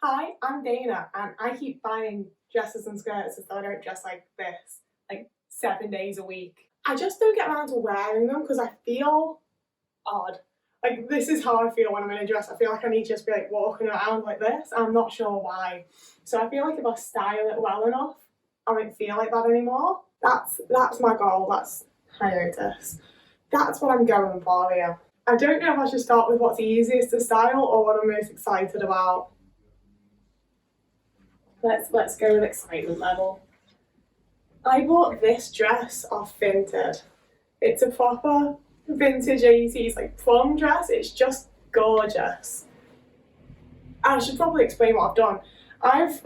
Hi, I'm Dana, and I keep buying dresses and skirts as though I don't dress like this, like 7 days a week. I just don't get around to wearing them because I feel odd. Like, this is how I feel when I'm in a dress. I feel like I need to just be like walking around like this. I'm not sure why. So I feel like if I style it well enough, I won't feel like that anymore. That's my goal. That's hiatus. That's what I'm going for here. I don't know if I should start with what's easiest to style or what I'm most excited about. Let's go with excitement level. I bought this dress off Thrifted. It's a proper vintage 80s like prom dress. It's just gorgeous. I should probably explain what I've done. I've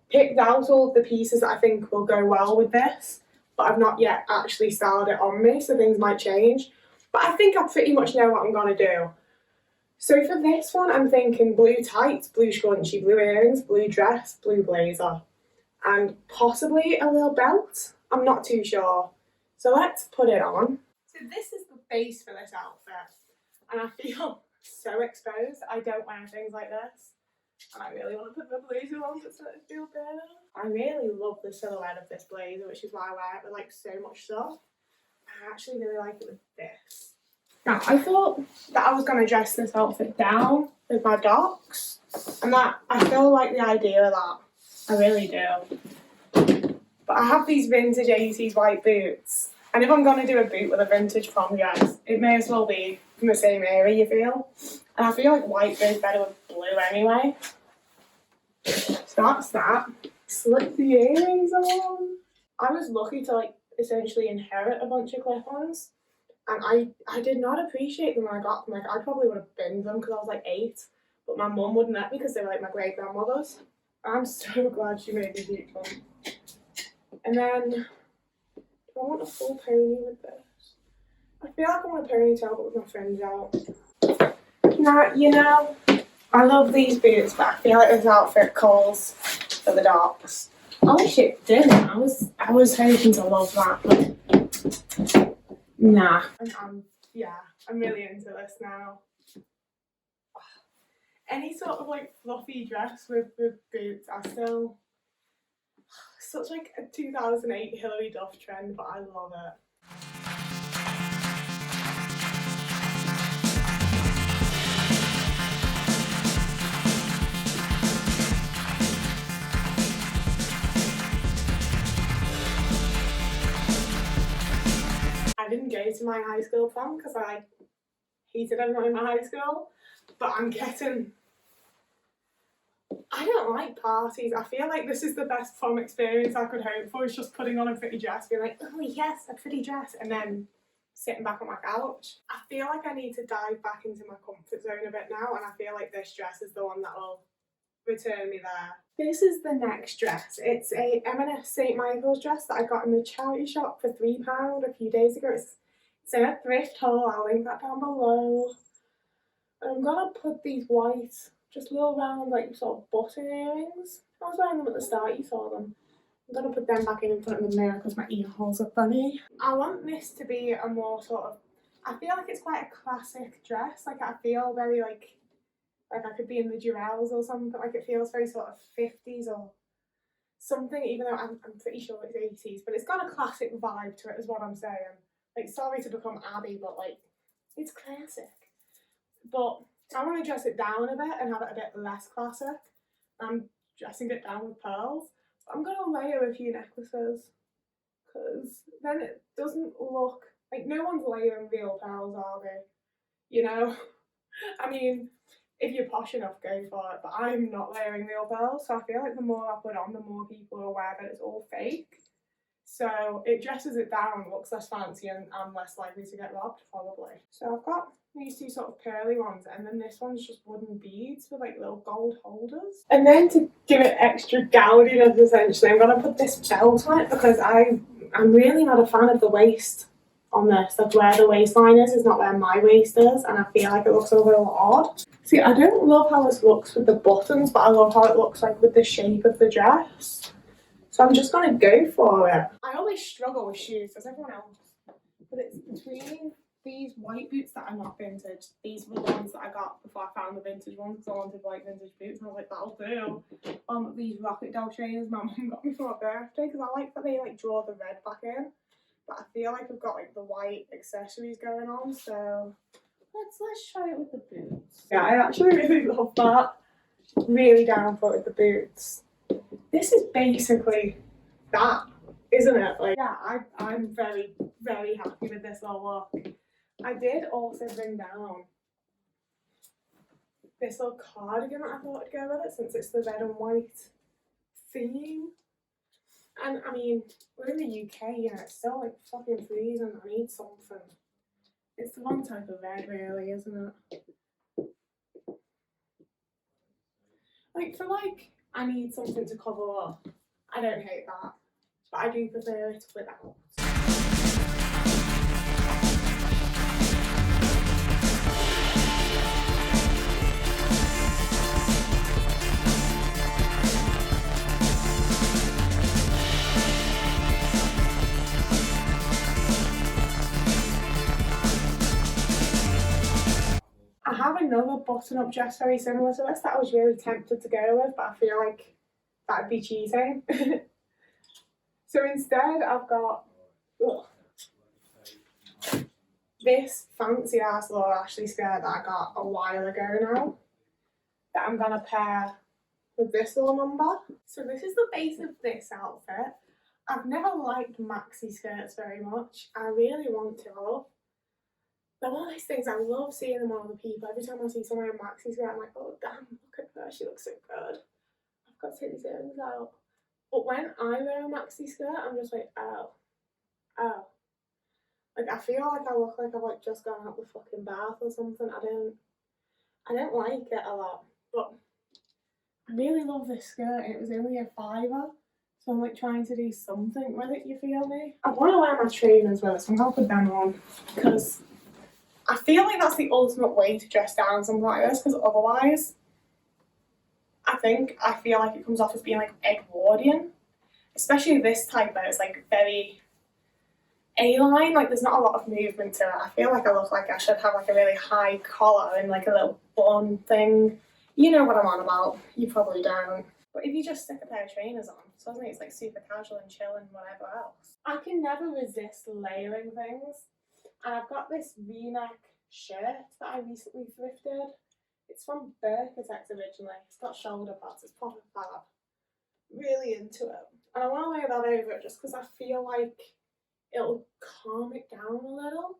picked out all of the pieces that I think will go well with this, but I've not yet actually styled it on me, so things might change. But I think I pretty much know what I'm gonna do. So for this one, I'm thinking blue tights, blue scrunchie, blue earrings, blue dress, blue blazer, and possibly a little belt. I'm not too sure. So let's put it on. So this is the base for this outfit, and I feel so exposed. I don't wear things like this, and I really want to put the blazer on to feel better. I really love the silhouette of this blazer, which is why I wear it with like so much stuff. I actually really like it with this. Now, I thought that I was going to dress this outfit down with my docs, and that I still like the idea of that. I really do. But I have these vintage 80s white boots, and if I'm going to do a boot with a vintage prom dress, it may as well be from the same era, you feel? And I feel like white goes better with blue anyway. So that's that. Slip the earrings on. I was lucky to essentially inherit a bunch of clip-ons. And I did not appreciate them when I got them. Like, I probably would have binned them because I was like 8. But my mum wouldn't let me because they were like my great-grandmother's. I'm so glad she made me keep them. And then, do I want a full pony with this? I feel like I want a ponytail but with my fringe out. Now, you know, I love these boots, but I feel like this outfit calls for the docs. I wish it didn't. I was hoping to love that, but nah. I'm really into this now. Any sort of fluffy dress with boots are still such a 2008 Hilary Duff trend, but I love it. I didn't go to my high school prom because I hated everyone in my high school, but I don't like parties. I feel like this is the best prom experience I could hope for, is just putting on a pretty dress, being like, oh yes, a pretty dress, and then sitting back on my couch. I feel like I need to dive back into my comfort zone a bit now, and I feel like this dress is the one that will return me there. This is the next dress. It's a M&S St. Michael's dress that I got in the charity shop for £3 a few days ago. It's in a thrift haul. I'll link that down below. And I'm gonna put these white, just little round sort of button earrings. I was wearing them at the start, you saw them. I'm gonna put them back in front of the mirror because my ear holes are funny. I want this to be a more sort of, I feel like it's quite a classic dress. I feel very like I could be in the Jurels or something. It feels very sort of 50s or something, even though I'm pretty sure it's 80s. But it's got a classic vibe to it, is what I'm saying. Sorry to become Abby, but it's classic. But I want to dress it down a bit and have it a bit less classic. I'm dressing it down with pearls. But I'm going to layer a few necklaces, because then it doesn't look like, no one's layering real pearls, are they? You know? I mean, if you're posh enough, go for it, but I'm not layering real pearls, so I feel like the more I put on, the more people are aware that it's all fake. So it dresses it down, looks less fancy, and I'm less likely to get robbed, probably. So I've got these two sort of pearly ones, and then this one's just wooden beads with little gold holders. And then to give it extra gaudiness, essentially, I'm gonna put this belt on it because I'm really not a fan of the waist on this. That's where the waistline is not where my waist is, and I feel like it looks a little odd. See, I don't love how this looks with the buttons, but I love how it looks with the shape of the dress. So I'm just gonna go for it. I always struggle with shoes, as everyone else, but it's between these white boots that are not vintage. These were the ones that I got before I found the vintage ones because I wanted white vintage boots and I was like, that'll do. These Rocket Doll trainers my mum got me for my birthday because I like that they like draw the red back in. But I feel like I've got like the white accessories going on, so let's try it with the boots. Yeah, I actually really love that. Really down for it with the boots. This is basically that, isn't it? Like, yeah, I'm very, very happy with this little look. I did also bring down this little cardigan that I thought would go with it since it's the red and white theme. And I mean, we're in the UK, you know, it's still like fucking freezing. I need something. It's the wrong type of red, really, isn't it? Like, for like, I need something to cover up. I don't hate that, but I do prefer it without. I have another button-up dress very similar to this that I was really tempted to go with, but I feel like that'd be cheating. So instead I've got this fancy ass little Ashley skirt that I got a while ago now that I'm gonna pair with this little number. So this is the base of this outfit. I've never liked maxi skirts very much. I really want to. They're one of those things, I love seeing them on other people. Every time I see someone in a maxi skirt, I'm like, oh damn, look at her, she looks so good. I've got to take these earrings out. But when I wear a maxi skirt, I'm just like, oh. Like, I feel like I look like I've like just gone out the fucking bath or something. I don't like it a lot, but I really love this skirt and it was only a £5. So I'm like trying to do something with it, you feel me? I want to wear my trainers with it, so I'm gonna put them on because I feel like that's the ultimate way to dress down something like this, because otherwise I feel like it comes off as being like Edwardian, especially this type where it's like very A-line, like there's not a lot of movement to it. I feel like I look like I should have like a really high collar and like a little bun thing. You know what I'm on about, you probably don't. But if you just stick a pair of trainers on, suddenly it's like super casual and chill and whatever else. I can never resist layering things. And I've got this V-neck shirt that I recently thrifted. It's from Birkenstocks originally. It's got shoulder pads, it's proper fab. Really into it. And I want to layer that over it just because I feel like it'll calm it down a little.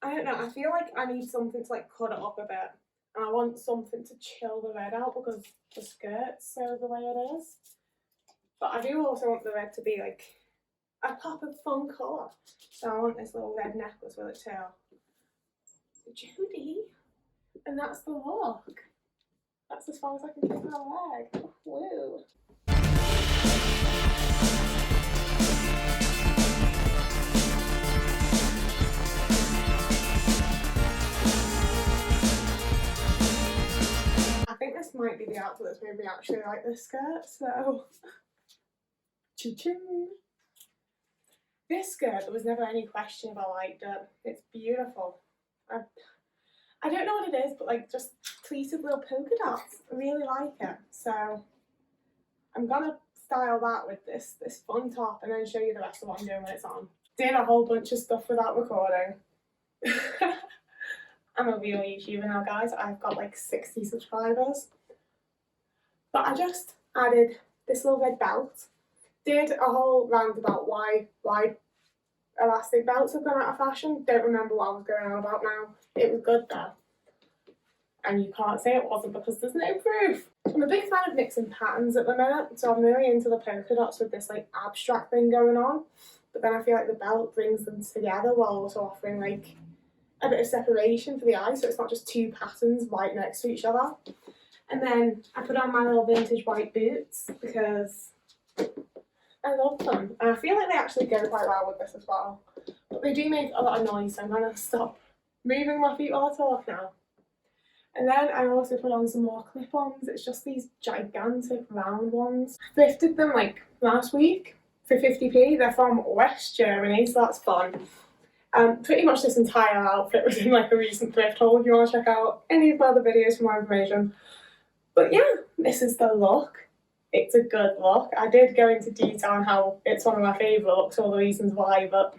I don't know, I feel like I need something to like cut it up a bit. And I want something to chill the red out because the skirt's so the way it is. But I do also want the red to be like a pop of fun colour. So I want this little red necklace with it too. Judy. And that's the look. That's as far as I can take my leg. Woo. I think this might be the outfit that's made me actually like this skirt, so choo-choo. This skirt, there was never any question if I liked it. It's beautiful. I don't know what it is, but like just pleated little polka dots. I really like it. So I'm gonna style that with this fun top and then show you the rest of what I'm doing when it's on. Did a whole bunch of stuff without recording. I'm a real YouTuber now, guys. I've got like 60 subscribers. But I just added this little red belt. Did a whole rant about why elastic belts have gone out of fashion. Don't remember what I was going on about now. It was good though. And you can't say it wasn't because there's no proof. I'm a big fan of mixing patterns at the minute, so I'm really into the polka dots with this like abstract thing going on. But then I feel like the belt brings them together while also offering like a bit of separation for the eye, so it's not just two patterns right next to each other. And then I put on my little vintage white boots because I love them. And I feel like they actually go quite well with this as well. But they do make a lot of noise, so I'm going to stop moving my feet while I talk now. And then I also put on some more clip-ons. It's just these gigantic round ones. I thrifted them like last week for 50p. They're from West Germany, so that's fun. Pretty much this entire outfit was in like a recent thrift haul if you want to check out any of my other videos for more information. But yeah, this is the look. It's a good look. I did go into detail on how it's one of my favourite looks, all the reasons why, but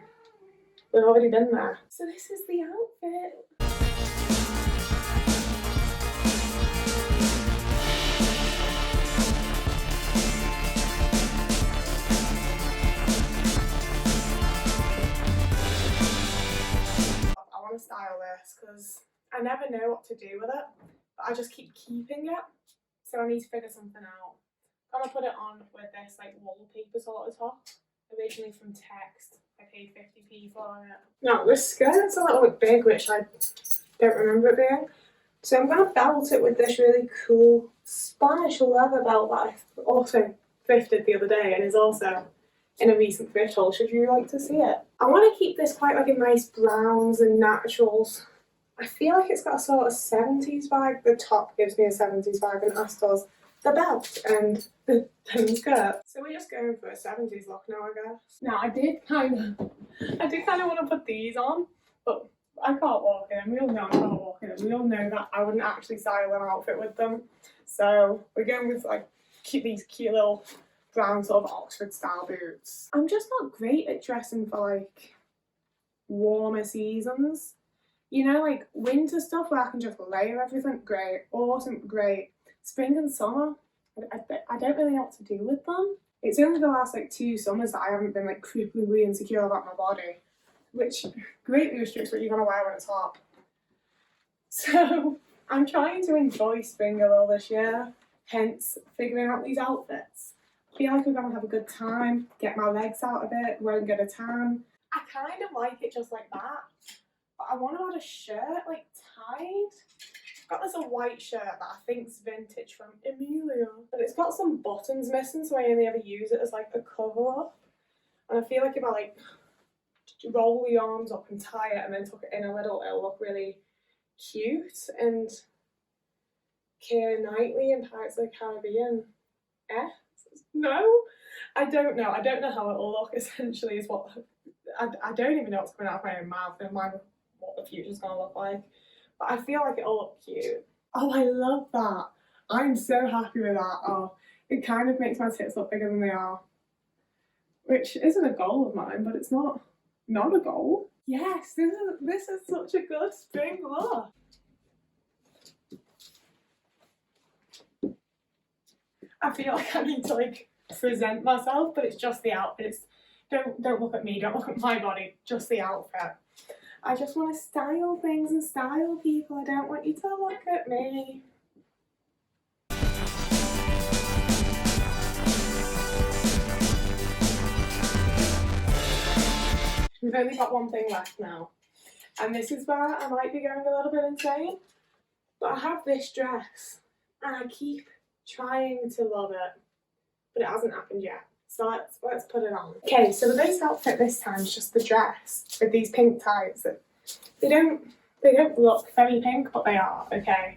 we've already been there. So this is the outfit. I want to style this because I never know what to do with it, but I just keep keeping it. So I need to figure something out. I'm gonna put it on with this like wallpaper sort of top, originally from Text. I paid 50p for it. Now the skirt's a little bit big, which I don't remember it being. So I'm gonna belt it with this really cool Spanish leather belt that I also thrifted the other day and is also in a recent thrift haul, should you like to see it. I want to keep this quite like a nice browns and naturals. I feel like it's got a sort of 70s vibe. The top gives me a 70s vibe and as does the belt and the skirt. So we're just going for a 70s look now, I guess. Now I did kind of want to put these on, but I can't walk in them. We all know I can't walk in them. We all know that I wouldn't actually style an outfit with them. So we're going with like these cute little brown sort of Oxford style boots. I'm just not great at dressing for like warmer seasons. You know, like winter stuff where I can just layer everything, great. Autumn, great. Spring and summer, I don't really know what to do with them. It's only the last like 2 summers that I haven't been like cripplingly insecure about my body, which greatly restricts what you're gonna wear when it's hot. So I'm trying to enjoy spring a little this year, hence figuring out these outfits. I feel like we're gonna have a good time, get my legs out a bit, won't get a tan. I kind of like it just like that, but I want to add a shirt like tied. I've got this a white shirt that I think's vintage from Emilia, but it's got some buttons missing, so I only ever use it as like a cover up. And I feel like if I like roll the arms up and tie it and then tuck it in a little, it'll look really cute. And Keira Knightley in Pirates of the Caribbean. No, I don't know. I don't know how it'll look. Essentially, is what I don't even know what's coming out of my own mouth. Never mind what the future's gonna look like. But I feel like it'll look cute. Oh, I love that. I'm so happy with that. Oh, it kind of makes my tits look bigger than they are, which isn't a goal of mine, but it's not a goal. Yes, this is such a good spring look. I feel like I need to like present myself, but it's just the outfit. It's, don't look at me, don't look at my body, just the outfit. I just want to style things and style people. I don't want you to look at me. We've only got one thing left now. And this is where I might be going a little bit insane. But I have this dress and I keep trying to love it, but it hasn't happened yet. So let's put it on. Okay, so the base outfit this time is just the dress with these pink tights. They don't look very pink, but they are, okay?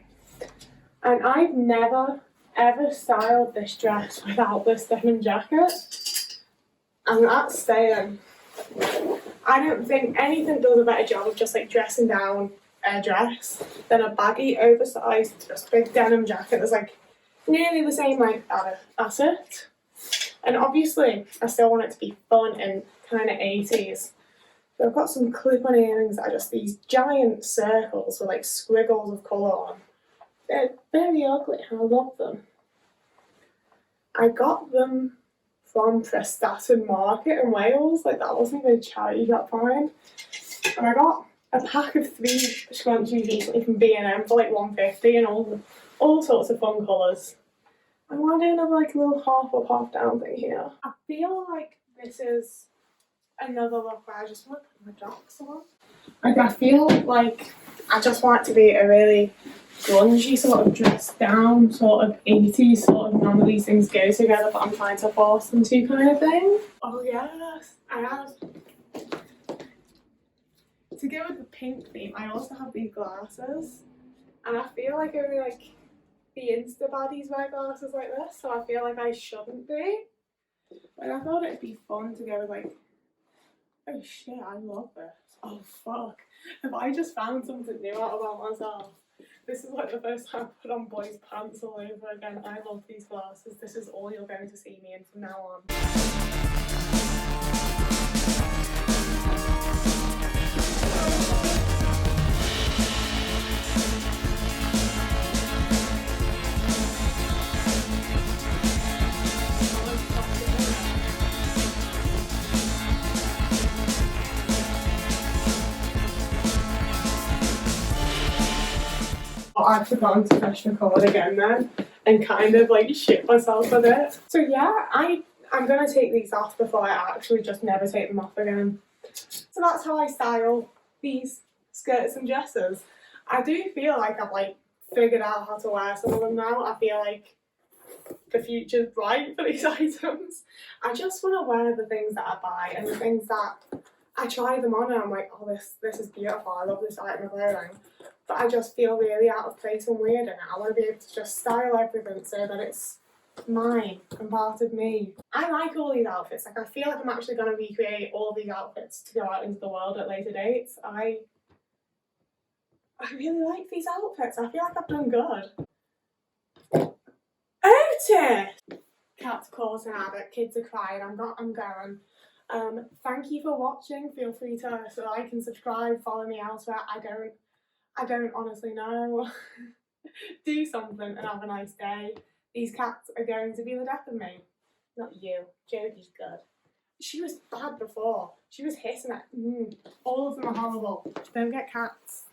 And I've never ever styled this dress without this denim jacket. And that's staying. I don't think anything does a better job of just like dressing down a dress than a baggy, oversized, just big denim jacket that's like nearly the same length as it. And obviously, I still want it to be fun and kind of 80s. So I've got some clip-on earrings that are just these giant circles with like squiggles of colour on. They're very ugly and I love them. I got them from Prestatyn Market in Wales. Like that wasn't even a charity you got find. And I got a pack of 3 scrunchies recently from B&M for like £1.50 and all sorts of fun colours. I want to do another like little half up, half down thing here. I feel like this is another look where I just want to put my jocks on. Like I feel like I just want it to be a really grungy sort of dress down, sort of 80s sort of none of these things go together but I'm trying to force them to kind of thing. Oh yes, I have. To go with the pink theme, I also have these glasses and I feel like only like the Insta baddies wear glasses like this, so I feel like I shouldn't be. But I thought it'd be fun to go with like Oh shit, I love this. Oh fuck. Have I just found something new out about myself? This is like the first time I put on boys' pants all over again. I love these glasses. This is all you're going to see me in from now on. I've forgotten to press record again then and kind of like shit myself with it. So yeah, I'm gonna take these off before I actually just never take them off again. So that's how I style these skirts and dresses. I do feel like I've like figured out how to wear some of them now. I feel like the future's bright for these items. I just want to wear the things that I buy and the things that I try them on and I'm like, oh, this is beautiful. I love this item of clothing. But I just feel really out of place and weird in it. I want to be able to just style everything so that it's mine and part of me. I like all these outfits. Like I feel like I'm actually going to recreate all these outfits to go out into the world at later dates. I really like these outfits. I feel like I've done good. Otis! Cat's causing havoc. Kids are crying. I'm going. Thank you for watching. Feel free to like and subscribe. Follow me elsewhere. I don't honestly know. Do something and have a nice day. These cats are going to be the death of me. Not you. Jodie's good. She was bad before. She was hissing at all of them are horrible. Don't get cats.